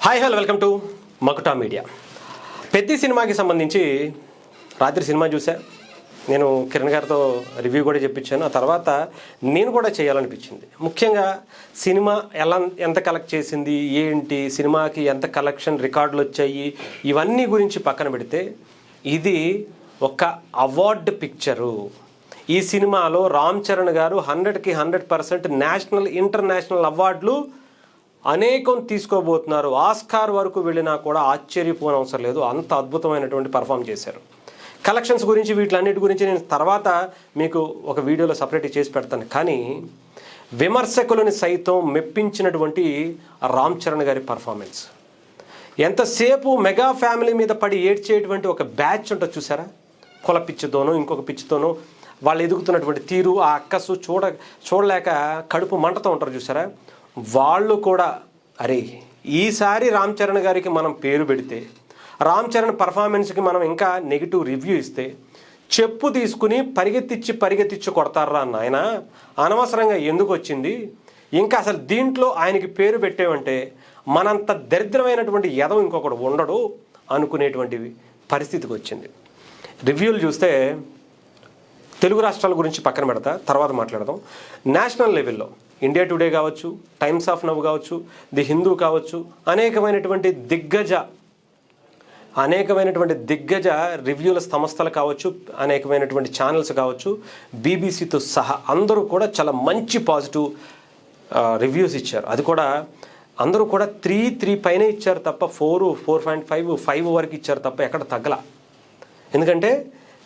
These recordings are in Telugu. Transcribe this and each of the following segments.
Hi hello welcome to మకుటా media. పెద్ద సినిమాకి సంబంధించి రాత్రి సినిమా చూసా. నేను కిరణ్ గారితో రివ్యూ కూడా చెప్పించాను. ఆ తర్వాత నేను కూడా చేయాలనిపించింది. ముఖ్యంగా సినిమా ఎంత కలెక్ట్ చేసింది, ఏంటి సినిమాకి ఎంత కలెక్షన్ రికార్డులు వచ్చాయి, ఇవన్నీ గురించి పక్కన పెడితే ఇది ఒక అవార్డు పిక్చరు. ఈ సినిమాలో రామ్ చరణ్ గారు 100కి 100% నేషనల్ ఇంటర్నేషనల్ అవార్డులు అనేకం తీసుకోబోతున్నారు. ఆస్కార్ వరకు వెళ్ళినా కూడా ఆశ్చర్యపోనవసరం లేదు, అంత అద్భుతమైనటువంటి పర్ఫామ్ చేశారు. కలెక్షన్స్ గురించి వీటిలన్నిటి గురించి నేను తర్వాత మీకు ఒక వీడియోలో సపరేట్ చేసి పెడతాను. కానీ విమర్శకులని సైతం మెప్పించినటువంటి రామ్ చరణ్ గారి పర్ఫార్మెన్స్, ఎంతసేపు మెగా ఫ్యామిలీ మీద పడి ఏడ్చేటువంటి ఒక బ్యాచ్ ఉంటుంది చూసారా, కుల పిచ్చితోనూ ఇంకొక పిచ్చితోనూ వాళ్ళు ఎదుగుతున్నటువంటి తీరు, ఆ అక్కసు చూడలేక కడుపు మంటతో ఉంటారు చూసారా, వాళ్ళు కూడా అరే ఈసారి రామ్ చరణ్ గారికి మనం పేరు పెడితే, రామ్ చరణ్ పర్ఫార్మెన్స్కి మనం ఇంకా నెగిటివ్ రివ్యూ ఇస్తే చెప్పు తీసుకుని పరిగెత్తిచ్చి కొడతారా నాయన, అనవసరంగా ఎందుకు వచ్చింది, ఇంకా అసలు దీంట్లో ఆయనకి పేరు పెట్టేవంటే మనంత దరిద్రమైనటువంటి ఎదవ ఇంకొకడు ఉండడు అనుకునేటువంటి పరిస్థితికి వచ్చింది. రివ్యూలు చూస్తే తెలుగు రాష్ట్రాల గురించి పక్కన పెడతా, తర్వాత మాట్లాడదాం. నేషనల్ లెవెల్లో ఇండియా టుడే కావచ్చు, టైమ్స్ ఆఫ్ నవ్ కావచ్చు, ది హిందూ కావచ్చు, అనేకమైనటువంటి దిగ్గజ రివ్యూల సంస్థలు కావచ్చు, అనేకమైనటువంటి ఛానల్స్ కావచ్చు, బీబీసీతో సహా అందరూ కూడా చాలా మంచి పాజిటివ్ రివ్యూస్ ఇచ్చారు. అది కూడా అందరూ కూడా 3 పైన ఇచ్చారు తప్ప 4, 4.5, 5 వరకు ఇచ్చారు తప్ప ఎక్కడ తగ్గల. ఎందుకంటే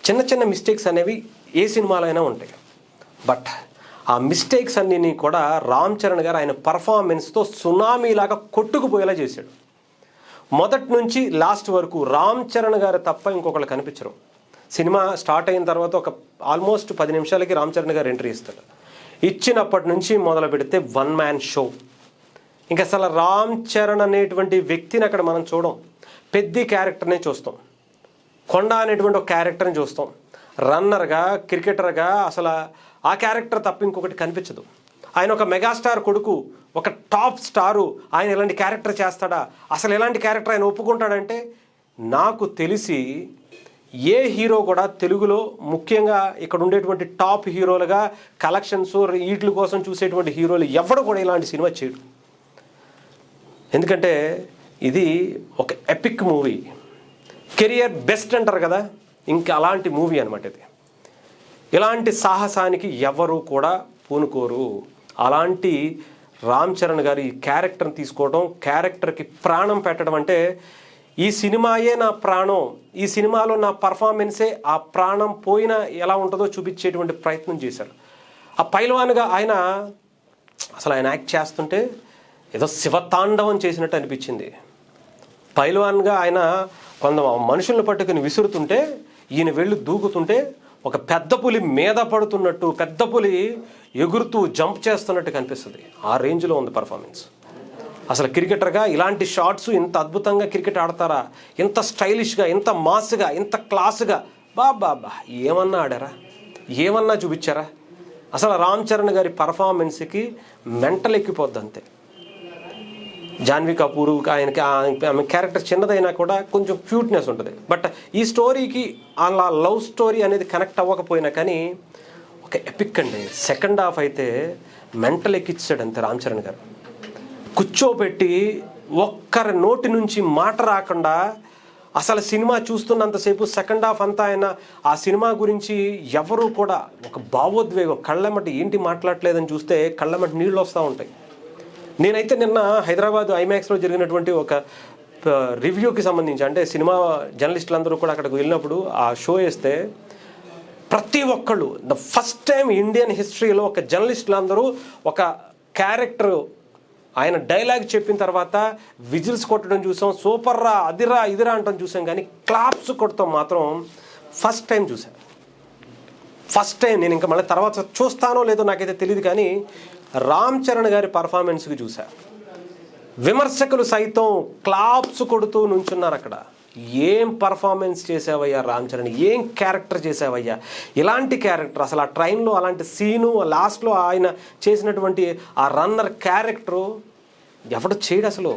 చిన్న మిస్టేక్స్ అనేవి ఏ సినిమాలో అయినా ఉంటాయి. బట్ ఆ మిస్టేక్స్ అన్నీ కూడా రామ్ చరణ్ గారు ఆయన పర్ఫార్మెన్స్తో సునామీలాగా కొట్టుకుపోయేలా చేశాడు. మొదటి నుంచి లాస్ట్ వరకు రామ్ చరణ్ గారు తప్ప ఇంకొకళ్ళు కనిపించరు. సినిమా స్టార్ట్ అయిన తర్వాత ఒక ఆల్మోస్ట్ 10 నిమిషాలకి రామ్ చరణ్ గారు ఎంట్రీ ఇస్తాడు. ఇచ్చినప్పటి నుంచి మొదలు పెడితే 1 మ్యాన్ షో. ఇంకా అసలు రామ్ చరణ్ అనేటువంటి వ్యక్తిని అక్కడ మనం చూడం, పెద్ద క్యారెక్టర్నే చూస్తాం. కొండ అనేటువంటి ఒక క్యారెక్టర్ని చూస్తాం. రన్నర్గా, క్రికెటర్గా అసలు ఆ క్యారెక్టర్ తప్ప ఇంకొకటి కనిపించదు. ఆయన ఒక మెగాస్టార్ కొడుకు, ఒక టాప్ స్టారు, ఆయన ఇలాంటి క్యారెక్టర్ చేస్తాడా, అసలు ఎలాంటి క్యారెక్టర్ ఆయన ఒప్పుకుంటాడంటే నాకు తెలిసి ఏ హీరో కూడా తెలుగులో, ముఖ్యంగా ఇక్కడ ఉండేటువంటి టాప్ హీరోలుగా కలెక్షన్స్ వీటి కోసం చూసేటువంటి హీరోలు ఎవడు కూడా ఇలాంటి సినిమా చేయడు. ఎందుకంటే ఇది ఒక ఎపిక్ మూవీ, కెరియర్ బెస్ట్ అంటారు కదా, ఇంకా అలాంటి మూవీ అనమాట ఇది. ఇలాంటి సాహసానికి ఎవరు కూడా పూనుకోరు. అలాంటి రామ్ చరణ్ గారు ఈ క్యారెక్టర్ని తీసుకోవడం, క్యారెక్టర్కి ప్రాణం పెట్టడం అంటే ఈ సినిమాయే నా ప్రాణం, ఈ సినిమాలో నా పర్ఫార్మెన్సే ఆ ప్రాణం పోయినా ఎలా ఉంటుందో చూపించేటువంటి ప్రయత్నం చేశారు. ఆ పైల్వాన్గా ఆయన అసలు ఆయన యాక్ట్ చేస్తుంటే ఏదో శివతాండవం చేసినట్టు అనిపించింది. పైల్వాన్గా ఆయన కొంత మనుషులను పట్టుకుని విసురుతుంటే, ఈయన వెళ్ళి దూకుతుంటే ఒక పెద్ద పులి మీద పడుతున్నట్టు, పెద్ద పులి ఎగురుతూ జంప్ చేస్తున్నట్టు కనిపిస్తుంది. ఆ రేంజ్లో ఉంది పర్ఫార్మెన్స్. అసలు క్రికెటర్గా ఇలాంటి షాట్స్ ఇంత అద్భుతంగా క్రికెట్ ఆడతారా, ఇంత స్టైలిష్గా, ఇంత మాస్గా, ఇంత క్లాస్గా, బాబా ఏమన్నా ఆడారా, ఏమన్నా చూపించారా? అసలు రామ్ చరణ్ గారి పర్ఫార్మెన్స్కి మెంటల్ ఎక్కిపోద్ది అంతే. జాన్వీ కపూర్ ఆయనకి ఆమె క్యారెక్టర్ చిన్నదైనా కూడా కొంచెం క్యూట్నెస్ ఉంటుంది. బట్ ఈ స్టోరీకి అలా లవ్ స్టోరీ అనేది కనెక్ట్ అవ్వకపోయినా కానీ ఒక ఎపిక్ అండి. సెకండ్ హాఫ్ అయితే మెంటల్ ఎక్కిచ్చాడు అంతే రామ్ చరణ్ గారు. కూర్చోబెట్టి ఒక్కరి నోటి నుంచి మాట రాకుండా అసలు సినిమా చూస్తున్నంతసేపు సెకండ్ హాఫ్ అంతా ఆయన ఆ సినిమా గురించి ఎవరు కూడా ఒక భావోద్వేగం, కళ్ళమటి ఏంటి మాట్లాడలేదని చూస్తే కళ్ళమటి నీళ్ళు వస్తూ ఉంటాయి. నేనైతే నిన్న హైదరాబాద్ ఐమాక్స్లో జరిగినటువంటి ఒక రివ్యూకి సంబంధించి, అంటే సినిమా జర్నలిస్టులు అందరూ కూడా అక్కడికి వెళ్ళినప్పుడు ఆ షో వేస్తే ప్రతి ఒక్కళ్ళు ద ఫస్ట్ టైం ఇండియన్ హిస్టరీలో ఒక జర్నలిస్టులు అందరూ ఒక క్యారెక్టర్ ఆయన డైలాగ్ చెప్పిన తర్వాత విజిల్స్ కొట్టడం చూసాం, సూపర్ రా, అదిరా ఇదిరా అంటాం చూసాం, కానీ క్లాప్స్ కొడతాం మాత్రం ఫస్ట్ టైం చూసాను. ఫస్ట్ టైం నేను ఇంకా మళ్ళీ తర్వాత చూస్తానో లేదో నాకైతే తెలియదు, కానీ రామ్ చరణ్ గారి పర్ఫార్మెన్స్కి చూసా. విమర్శకులు సైతం క్లాప్స్ కొడుతూ నుంచున్నారు అక్కడ. ఏం పర్ఫార్మెన్స్ చేసావయ్యా రామ్ చరణ్, ఏం క్యారెక్టర్ చేసావయ్యా, ఇలాంటి క్యారెక్టర్ అసలు ఆ ట్రైన్లో అలాంటి సీను, లాస్ట్లో ఆయన చేసినటువంటి ఆ రన్నర్ క్యారెక్టరు ఎవడు చేయడు అసలు.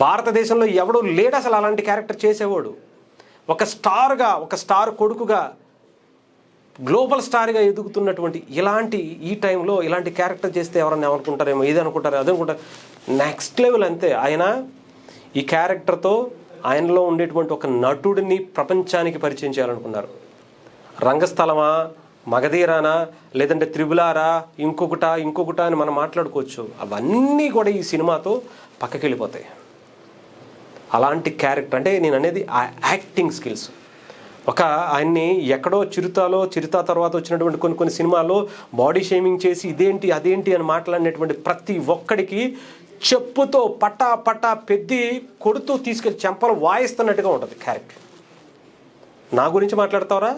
భారతదేశంలో ఎవడూ లేడు అసలు అలాంటి క్యారెక్టర్ చేసేవాడు. ఒక స్టార్గా, ఒక స్టార్ కొడుకుగా, గ్లోబల్ స్టార్గా ఎదుగుతున్నటువంటి ఈ టైంలో ఇలాంటి క్యారెక్టర్ చేస్తే ఎవరన్నా ఏమనుకుంటారేమో, ఇది అనుకుంటారు, అది అనుకుంటారు. నెక్స్ట్ లెవెల్ అంతే. ఆయన ఈ క్యారెక్టర్తో ఆయనలో ఉండేటువంటి ఒక నటుడిని ప్రపంచానికి పరిచయం చేయాలనుకున్నారు. రంగస్థలమా, మగధీరానా, లేదంటే త్రిబులారా, ఇంకొకట అని మనం మాట్లాడుకోవచ్చు. అవన్నీ కూడా ఈ సినిమాతో పక్కకి వెళ్ళిపోతాయి. అలాంటి క్యారెక్టర్ అంటే నేను అనేది ఆ యాక్టింగ్ స్కిల్స్. ఆయన్ని ఎక్కడో చిరుత తర్వాత వచ్చినటువంటి కొన్ని సినిమాల్లో బాడీ షేమింగ్ చేసి ఇదేంటి అదేంటి అని మాట్లాడినటువంటి ప్రతి ఒక్కడికి చెప్పుతో పట్టా పెద్ది కొడుతూ తీసుకెళ్ళి చెంపలు వాయిస్తున్నట్టుగా ఉంటుంది క్యారెక్టర్. నా గురించి మాట్లాడతావరా,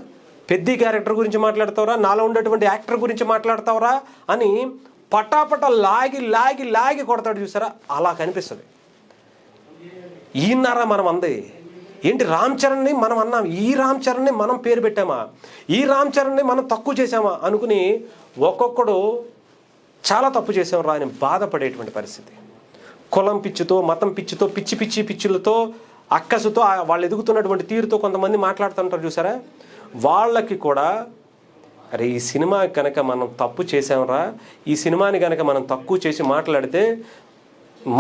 పెద్ది క్యారెక్టర్ గురించి మాట్లాడతావరా, నాలో ఉండేటువంటి యాక్టర్ గురించి మాట్లాడతావరా అని పటాపట లాగి కొడతాడు చూసారా, అలా కనిపిస్తుంది. ఈయన్నారా మనం అంది ఏంటి, రామ్ చరణ్ని మనం అన్నాం, ఈ రామ్ చరణ్ని మనం పేరు పెట్టామా, ఈ రామ్ చరణ్ని మనం తక్కువ చేసామా అనుకుని ఒక్కొక్కడు చాలా తప్పు చేసాం రా అని బాధపడేటువంటి పరిస్థితి. కులం పిచ్చితో, మతం పిచ్చితో, పిచ్చులతో, అక్కసుతో, వాళ్ళు ఎదుగుతున్నటువంటి తీరుతో కొంతమంది మాట్లాడుతుంటారు చూసారా, వాళ్ళకి కూడా అరే ఈ సినిమా కనుక మనం తప్పు చేసాంరా, ఈ సినిమాని కనుక మనం తక్కువ చేసి మాట్లాడితే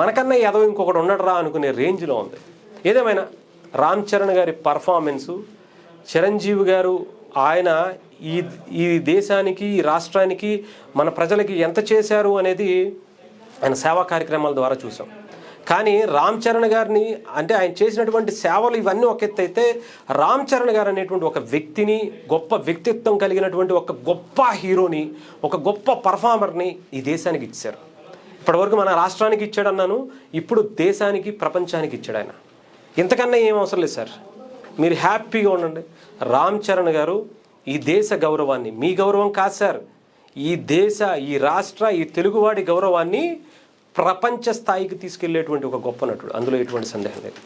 మనకన్నా ఏదో ఇంకొకటి ఉండడరా అనుకునే రేంజ్లో ఉంది. ఏదేమైనా రామ్ చరణ్ గారి పర్ఫార్మెన్సు, చిరంజీవి గారు ఆయన ఈ దేశానికి, ఈ రాష్ట్రానికి, మన ప్రజలకి ఎంత చేశారు అనేది ఆయన సేవా కార్యక్రమాల ద్వారా చూసాం. కానీ రామ్ చరణ్ గారిని అంటే ఆయన చేసినటువంటి సేవలు ఇవన్నీ ఒక ఎత్తు అయితే, రామ్ చరణ్ గారు అనేటువంటి ఒక వ్యక్తిని, గొప్ప వ్యక్తిత్వం కలిగినటువంటి ఒక గొప్ప హీరోని, ఒక గొప్ప పర్ఫార్మర్ని ఈ దేశానికి ఇచ్చారు. ఇప్పటివరకు మన రాష్ట్రానికి ఇచ్చాడు అన్నాను, ఇప్పుడు దేశానికి, ప్రపంచానికి ఇచ్చాడు ఆయన. ఇంతకన్నా ఏం అవసరం లేదు సార్, మీరు హ్యాపీగా ఉండండి. రామ్ చరణ్ గారు ఈ దేశ గౌరవాన్ని, మీ గౌరవం కాదు సార్, ఈ దేశ, ఈ రాష్ట్ర, ఈ తెలుగువాడి గౌరవాన్ని ప్రపంచ స్థాయికి తీసుకెళ్లేటువంటి ఒక గొప్ప నటుడు, అందులో ఎటువంటి సందేహం లేదు.